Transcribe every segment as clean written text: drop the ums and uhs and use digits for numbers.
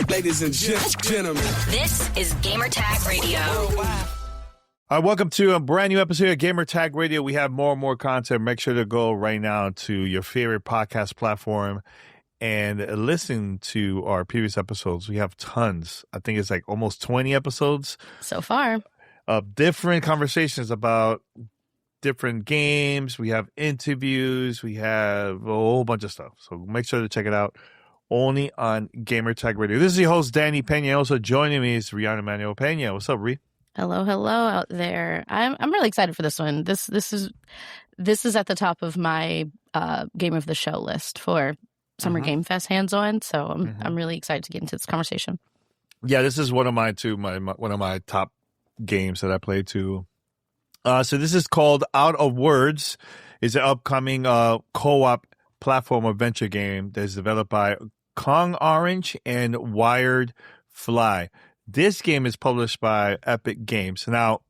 Ladies and gentlemen, this is Gamertag Radio. Welcome to a brand new episode of Gamertag Radio. We have more and more content. Make sure to go right now to your favorite podcast platform and listen to our previous episodes. We have tons. I think it's like almost 20 episodes so far of different conversations about different games. We have interviews. We have a whole bunch of stuff. So make sure to check it out. Only on Gamertag Radio. This is your host, Danny Pena. Also joining me is Rihanna Manuel Pena. What's up, Ree? Hello out there. I'm really excited for this one. This is at the top of my game of the show list for Summer Game Fest hands-on. So I'm really excited to get into this conversation. Yeah, this is one of mine too. One of my top games that I played too. So this is called Out of Words. It's an upcoming co-op platform adventure game that is developed by Kong Orange and Wired Fly. This game is published by Epic Games. Now,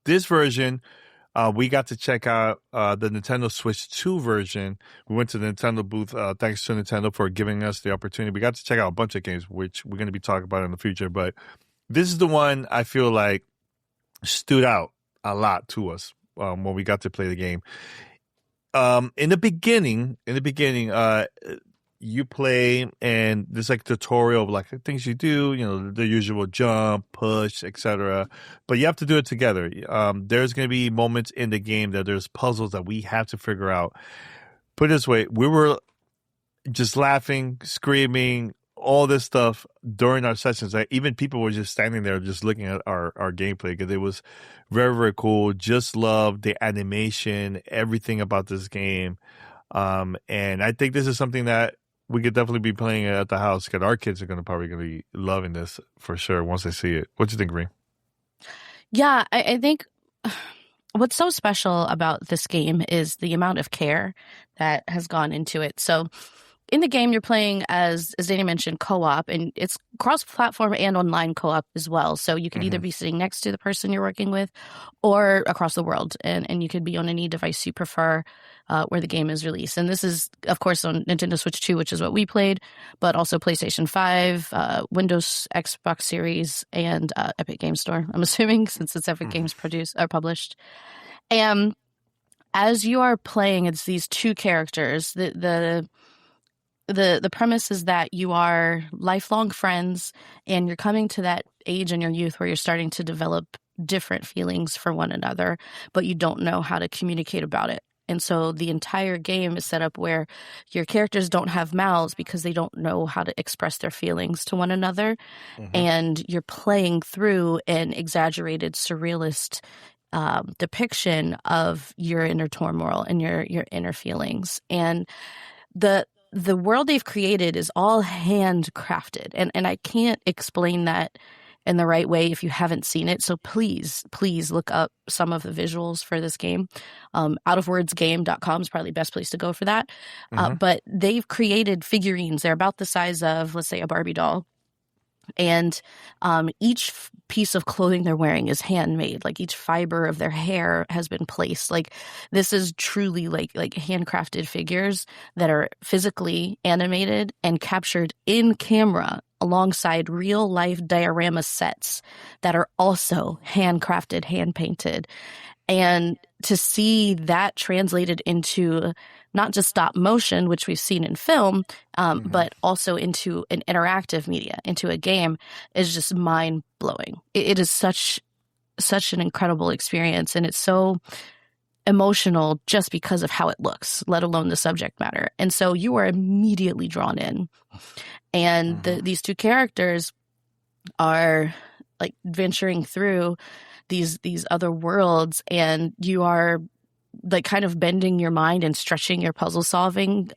this version, we got to check out the Nintendo Switch 2 version. We went to the Nintendo booth. Thanks to Nintendo for giving us the opportunity. We got to check out a bunch of games, which we're going to be talking about in the future. But this is the one I feel like stood out a lot to us when we got to play the game. In the beginning, you play and there's like a tutorial of like things you do, the usual jump, push, etc. But you have to do it together. There's going to be moments in the game that there's puzzles that we have to figure out. Put it this way, we were just laughing, screaming, all this stuff during our sessions. Like even people were just standing there just looking at our gameplay because it was very, very cool. Just love the animation, everything about this game. And I think this is something that we could definitely be playing at the house because our kids are probably going to be loving this for sure once they see it. What do you think, Ree? Yeah, I think what's so special about this game is the amount of care that has gone into it. So in the game, you're playing as Danny mentioned, co-op, and it's cross-platform and online co-op as well. So you could either be sitting next to the person you're working with or across the world, and you could be on any device you prefer where the game is released. And this is, of course, on Nintendo Switch 2, which is what we played, but also PlayStation 5, Windows, Xbox Series, and Epic Games Store, I'm assuming, since it's Epic Games published. And as you are playing, it's these two characters. The premise is that you are lifelong friends and you're coming to that age in your youth where you're starting to develop different feelings for one another, but you don't know how to communicate about it. And so the entire game is set up where your characters don't have mouths because they don't know how to express their feelings to one another. And you're playing through an exaggerated, surrealist depiction of your inner turmoil and your inner feelings. And the world they've created is all handcrafted. And I can't explain that in the right way if you haven't seen it. So please look up some of the visuals for this game. Outofwordsgame.com is probably the best place to go for that. But they've created figurines. They're about the size of, let's say, a Barbie doll. And each piece of clothing they're wearing is handmade. Like each fiber of their hair has been placed. Like this is truly like handcrafted figures that are physically animated and captured in camera alongside real life diorama sets that are also handcrafted, hand painted. And to see that translated into not just stop motion, which we've seen in film, but also into an interactive media, into a game, is just mind blowing. It is such an incredible experience, and it's so emotional just because of how it looks, let alone the subject matter. And so you are immediately drawn in. And these two characters are like venturing through these other worlds, and you are like kind of bending your mind and stretching your puzzle solving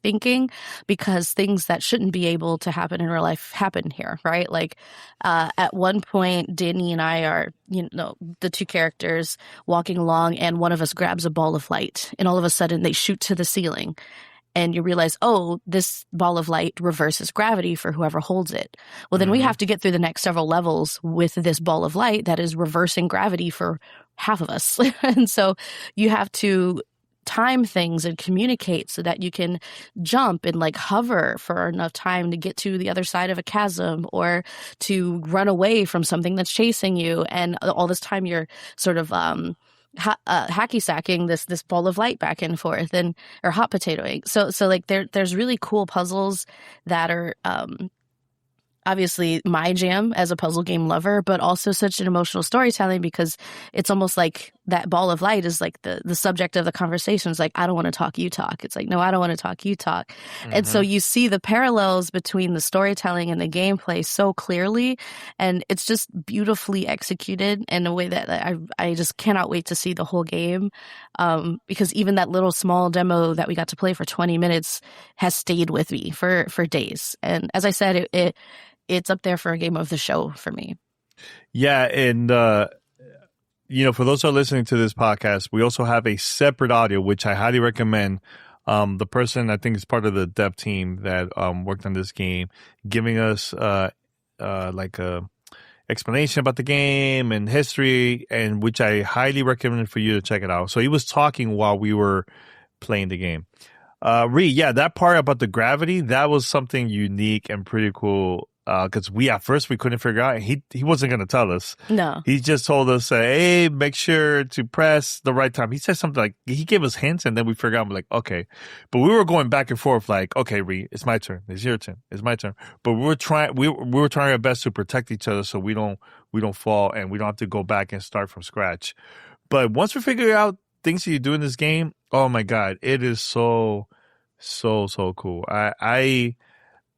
thinking, because things that shouldn't be able to happen in real life happen here, right? Like at one point, Danny and I are, the two characters walking along, and one of us grabs a ball of light, and all of a sudden they shoot to the ceiling. And you realize, oh, this ball of light reverses gravity for whoever holds it. Well, then we have to get through the next several levels with this ball of light that is reversing gravity for half of us. And so you have to time things and communicate so that you can jump and like hover for enough time to get to the other side of a chasm or to run away from something that's chasing you. And all this time you're sort of hacky sacking this ball of light back and forth or hot potatoing. So like there's really cool puzzles that are obviously my jam as a puzzle game lover, but also such an emotional storytelling because it's almost like that ball of light is like the subject of the conversation. It's like, I don't want to talk, you talk. It's like, no, I don't want to talk, you talk. And so you see the parallels between the storytelling and the gameplay so clearly, and it's just beautifully executed in a way that I just cannot wait to see the whole game, because even that little small demo that we got to play for 20 minutes has stayed with me for days. And as I said, it's up there for a game of the show for me. Yeah, and for those who are listening to this podcast, we also have a separate audio, which I highly recommend. The person I think is part of the dev team that worked on this game, giving us like a explanation about the game and history, and which I highly recommend for you to check it out. So he was talking while we were playing the game. That part about the gravity, that was something unique and pretty cool. Because at first we couldn't figure out. He wasn't going to tell us. No. He just told us, hey, make sure to press the right time. He said something like, he gave us hints, and then we figured out, like, okay. But we were going back and forth like, okay, Ree, it's my turn. It's your turn. It's my turn. But we were trying our best to protect each other so we don't fall and we don't have to go back and start from scratch. But once we figure out things that you do in this game, oh my God, it is so cool.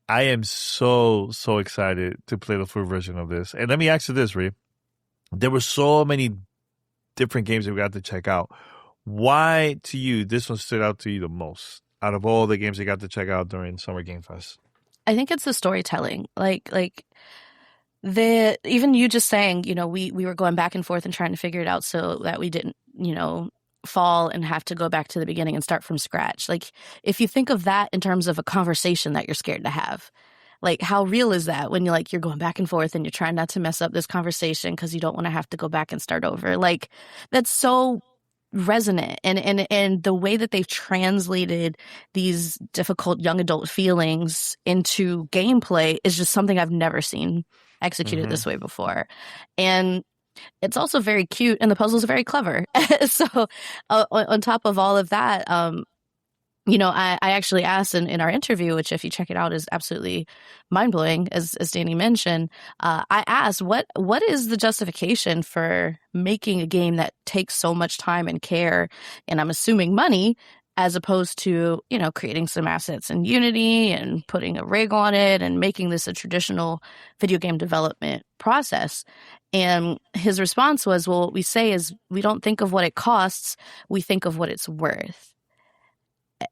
I am so excited to play the full version of this. And let me ask you this, Ree. There were so many different games that we got to check out. Why, to you, this one stood out to you the most out of all the games you got to check out during Summer Game Fest? I think it's the storytelling. Even you just saying, we were going back and forth and trying to figure it out so that we didn't, fall and have to go back to the beginning and start from scratch. Like, if you think of that in terms of a conversation that you're scared to have, like, how real is that when you're going back and forth and you're trying not to mess up this conversation because you don't want to have to go back and start over? Like, that's so resonant. And the way that they've translated these difficult young adult feelings into gameplay is just something I've never seen executed this way before. And it's also very cute, and the puzzles are very clever. So on top of all of that, I actually asked in our interview, which if you check it out is absolutely mind-blowing, as Danny mentioned, I asked, what is the justification for making a game that takes so much time and care, and I'm assuming money, as opposed to, creating some assets in Unity and putting a rig on it and making this a traditional video game development process. And his response was, well, what we say is we don't think of what it costs, we think of what it's worth.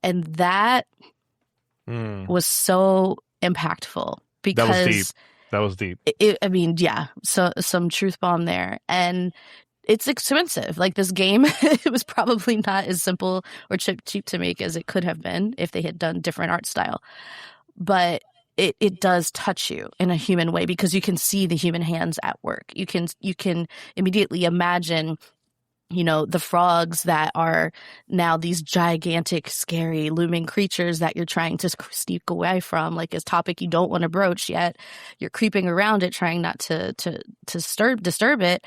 And that was so impactful because that was deep. So some truth bomb there. And it's expensive. Like, this game, it was probably not as simple or cheap to make as it could have been if they had done different art style. But it does touch you in a human way because you can see the human hands at work. You can immediately imagine, the frogs that are now these gigantic, scary, looming creatures that you're trying to sneak away from, like a topic you don't want to broach yet. You're creeping around it, trying not to disturb it,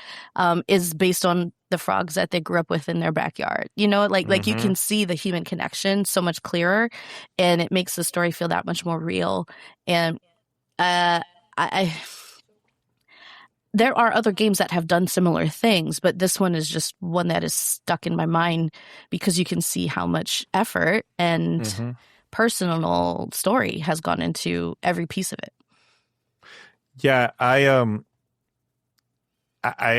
is based on the frogs that they grew up with in their backyard. Like you can see the human connection so much clearer, and it makes the story feel that much more real. And there are other games that have done similar things, but this one is just one that is stuck in my mind because you can see how much effort and personal story has gone into every piece of it. Yeah, I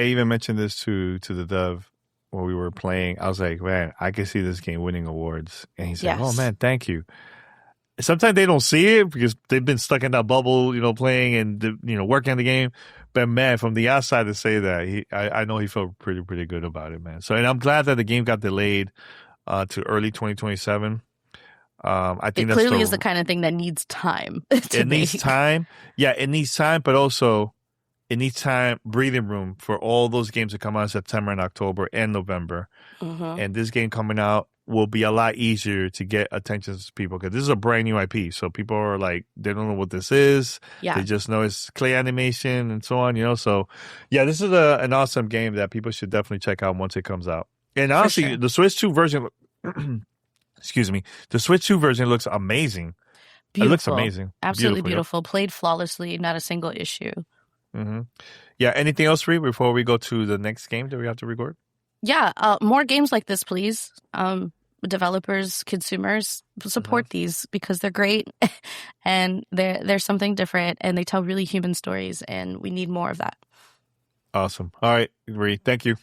even mentioned this to the dev when we were playing. I was like, man, I can see this game winning awards. And he said, oh man, thank you. Sometimes they don't see it because they've been stuck in that bubble, playing and, working on the game. But man, from the outside to say that, I know he felt pretty good about it, man. So, and I'm glad that the game got delayed to early 2027. I think it clearly is the kind of thing that needs time. It needs time. Yeah, it needs time, but also it needs time, breathing room for all those games that come out in September and October and November. And this game coming out will be a lot easier to get attention to people because this is a brand new IP. So people are like, they don't know what this is. Yeah. They just know it's clay animation and so on, you know? So yeah, this is an awesome game that people should definitely check out once it comes out. And honestly, sure. the Switch 2 version, excuse me, the Switch 2 version looks amazing. Beautiful. It looks amazing. Absolutely Yep. beautiful. Played flawlessly, not a single issue. hmm Yeah. Anything else, Ree, before we go to the next game that we have to record? Yeah, more games like this, please. Developers, consumers, support these because they're great and they're something different and they tell really human stories and we need more of that. Awesome. All right, Ree. Thank you.